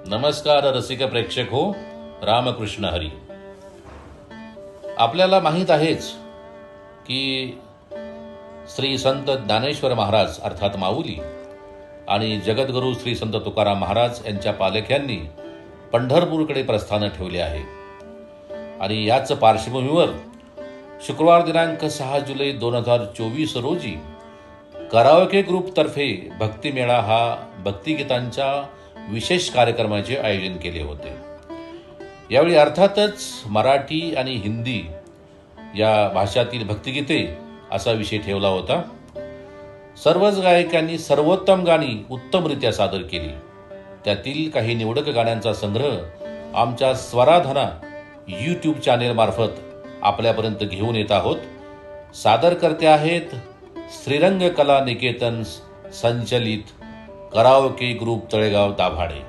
नमस्कार रसिक प्रेक्षक हो, रामकृष्ण हरी. आपल्याला माहीत आहेच की श्री संत ज्ञानेश्वर महाराज अर्थात माऊली आणि जगद्गुरू श्री संत तुकाराम महाराज यांच्या पालख्यांनी पंढरपूरकडे प्रस्थान ठेवले आहे. आणि याच पार्श्वभूमीवर शुक्रवार दिनांक 6 जुलै 2024 रोजी कराओके ग्रुपतर्फे भक्तिमेळा हा भक्तिगीतांच्या विशेष कार्यक्रमाचे आयोजन केले होते. यावेळी अर्थातच मराठी आणि हिंदी या भाषातील भक्तिगीते असा विषय ठेवला होता. सर्वच गायकांनी सर्वोत्तम गाणी उत्तमरित्या सादर केली. त्यातील काही निवडक गाण्यांचा संग्रह आमच्या स्वराधना यूट्यूब चॅनेल मार्फत आपल्यापर्यंत घेऊन येत आहोत. सादर करते आहेत श्रीरंग कला निकेतन संचलित कराओके ग्रुप तळेगाव दाभाडे.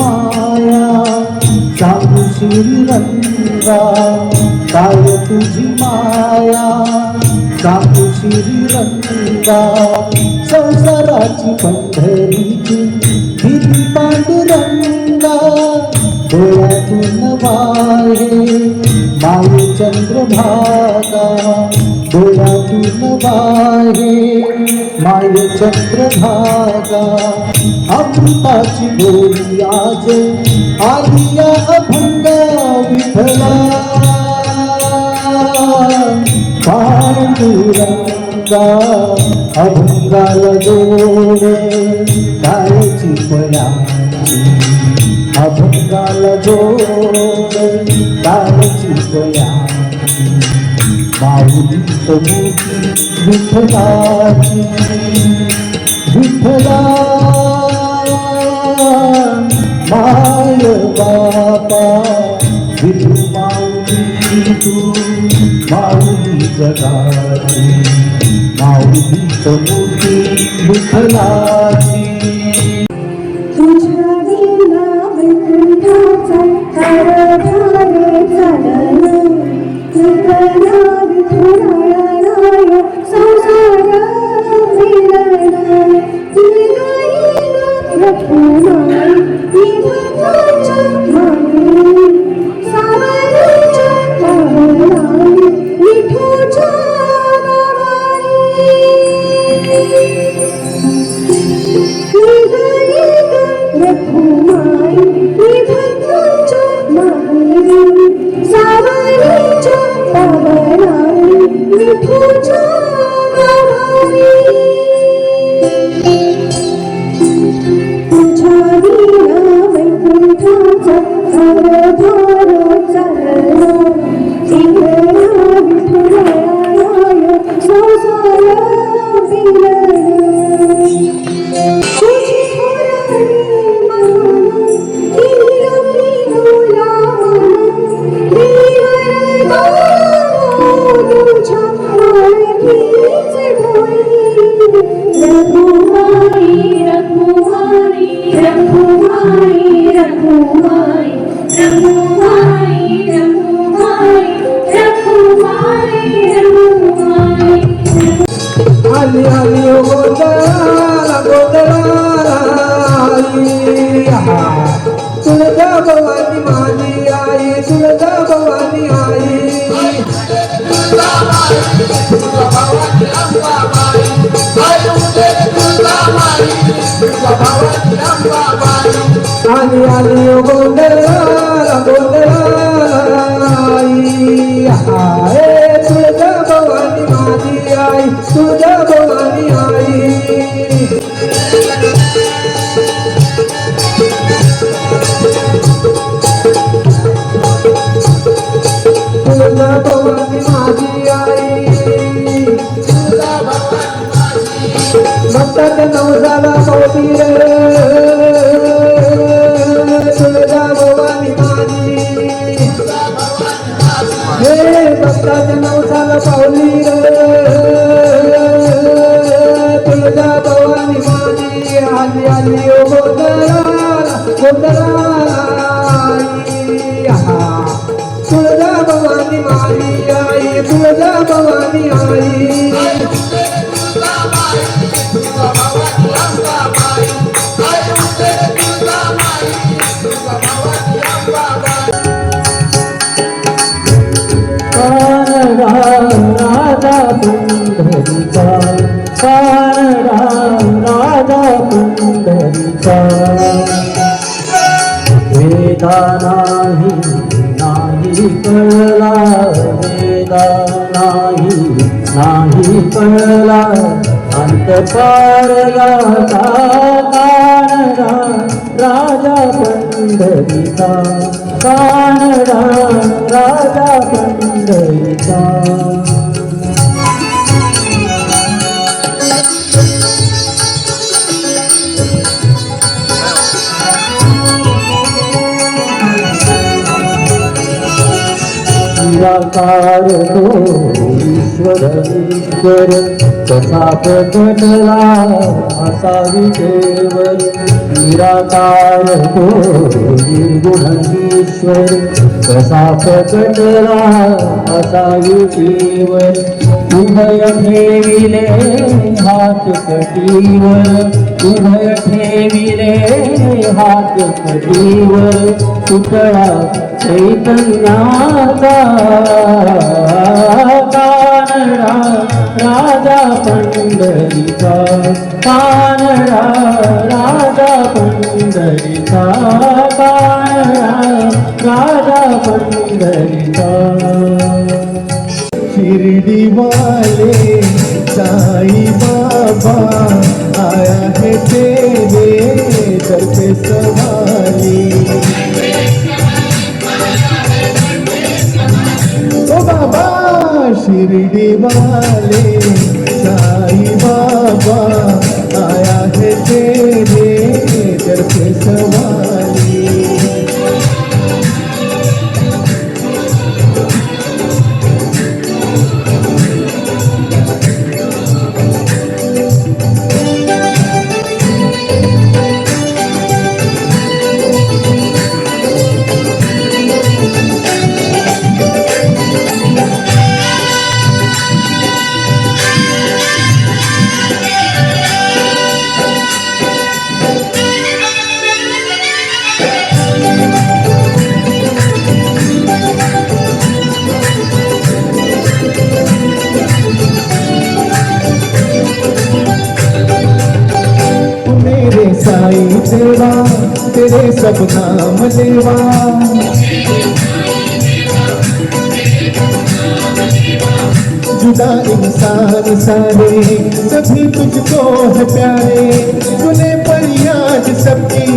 माया सांगू श्रीरंगा काय तुझी माया सांगू श्रीरंगा संसाराची पंढरीची गिरी पांडुरंगा डोळ्यातून वाहे माये चंद्रभागा डोळ्यातून वाहे माये चंद्रभागा अमृताची गोळी आज आलिया अभंगा विठला पांडुरंगा अभंगाला जोडे कायची पयाची अभंगाला जोडे कायची पयाची माऊली मोठी विठ्ठलाची विठ्ठला माय बापा विठू माऊली तू माऊली जगाची माऊली मोठी विठ्ठलाची तुझ्या विना वैकुंठाचा कारभार चालला तुझ्या विठुराया संसार मिळाला तुझ्या रखुमाई विठुराच्या माई सावरीच्या पावलाई विठुच्या रखुमाई विठुराच्या माई सावरीच्या पावलाई विठुच्या तुझ्या विना वैकुंठाचा कारभार चालला तुझ्या विठुराया संसार मिळाला तुझी थोराडी मान किलोला तुझ्या माळकीचे डोळे रघुमाई रघुमाई रघुमाई रघुमाई रघुमाई रघुमाई रघुमाई रघुमाई आली आली ओ गोंधळाला गोंधळाला आई तुळजा भवानी माझी आई तुळजा भवानी आई आली आली ओ गोंधळाला गोंधळाला आई तुळजा भवानी माझी आई तुळजा भवानी आई तुळजा भवानी माझी आई भक्तात नवसाला पावती रे तुळजा भवानी माझी हे भक्तात नवसाला पावली रे तुळजा भवानी माझी आली आली ओ गोंधळाला गोंधळाला तुळजा भवानी माझी आई तुळजा भवानी आई राजा पुंडरीका राजा पुंडरीका वेदा नाही कळला वेदा नाही कळला अंत पारला कानडा राजा पंढरीचा कानडा राजा पंढरीचा निराकार तो ईश्वर कसा प्रकटला असावी देवर निराकार तो निर्गुण कसा प्रकटला असावी केवळ उभय ठेविले हात कटीवर उभय ठेविले हात कटीवर पुतळा चैतन्याचा कानडा राजा पंढरीचा कानडा राजा पंढरीचा कानडा राजा पंढरीचा शिरडी वाले साई बाबा आया है तेरे दर पे सवारी ओ बाबा शिरडी वाले साई बाबा आया है तेरे दर पे सवारी साई देवा तेरे सब नाम लेवा जुदा इंसान सारे सभी तुझको है प्यारे तूने पर याद सबकी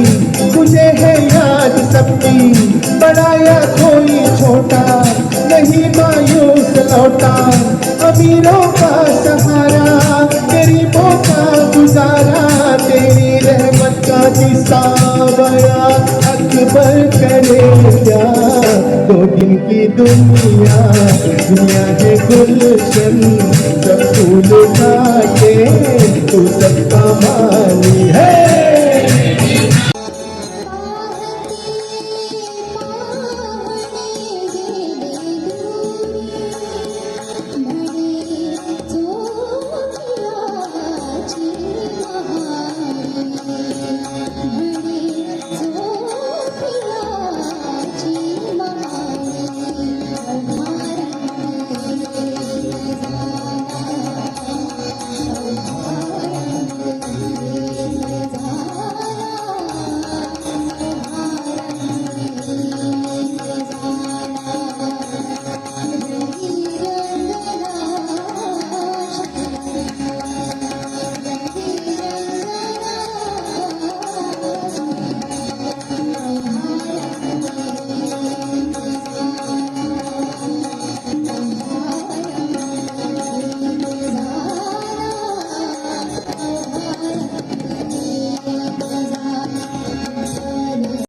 तुझे है याद सबकी बड़ाया कोई छोटा नहीं मायूस लौटा अमीरों का सहारा गरीबों का गुजारा तेरी रहमत का किस्सा बया अकबर करे क्या 2 दिन की दुनिया दुनिया है गुलशन सब फूल काटे तू सबका माली है